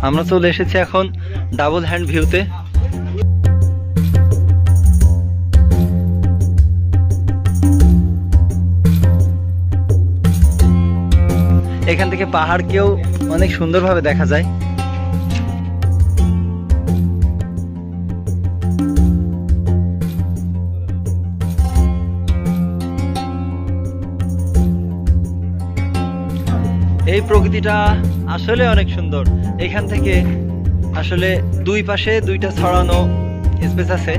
আমরা চলে এসেছি এখন ডাবল হ্যান্ড ভিউতে। এখান থেকে পাহাড়কেও অনেক সুন্দরভাবে দেখা যায়। এই প্রকৃতিটা আসলে অনেক সুন্দর। এখান থেকে আসলে দুই পাশে দুইটা ছড়ানো স্পেস আছে,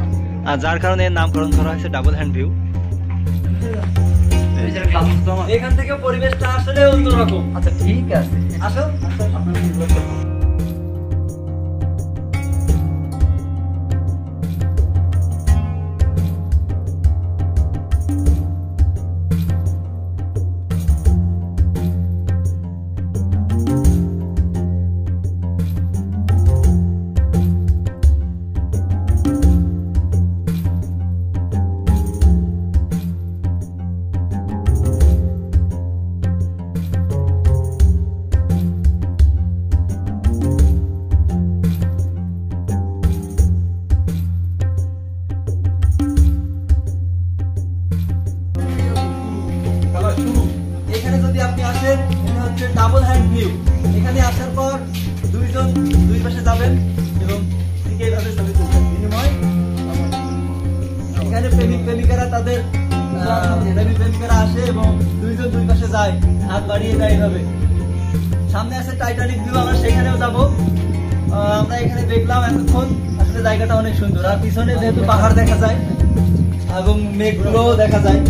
আর যার কারণে এর নামকরণ করা হয়েছে ডাবল হ্যান্ড ভিউ। এখান থেকে পরিবেশটা আসলে অন্যরকম। আচ্ছা ঠিক আছে, আসো। এখানে যদি আপনি আসেন, এটা হচ্ছে ডাবল হ্যান্ড ভিউ। এখানে আসার পর দুইজন দুই পাশে যাবেন এবং ঠিক এইভাবে ছবি তুলবেন। বিনিময় এখানে প্রেমিক প্রেমিকারা তাদের প্রেমিক প্রেমিকারা আসে এবং দুইজন দুই পাশে যায়, হাত বাড়িয়ে দেয় এইভাবে। সামনে আছে টাইটানিক ভিউ, আমরা সেখানেও যাব। আমরা এখানে দেখলাম এতক্ষণ, আসলে জায়গাটা অনেক সুন্দর। আর পিছনে যেহেতু পাহাড় দেখা যায় এবং মেঘগুলো দেখা যায়।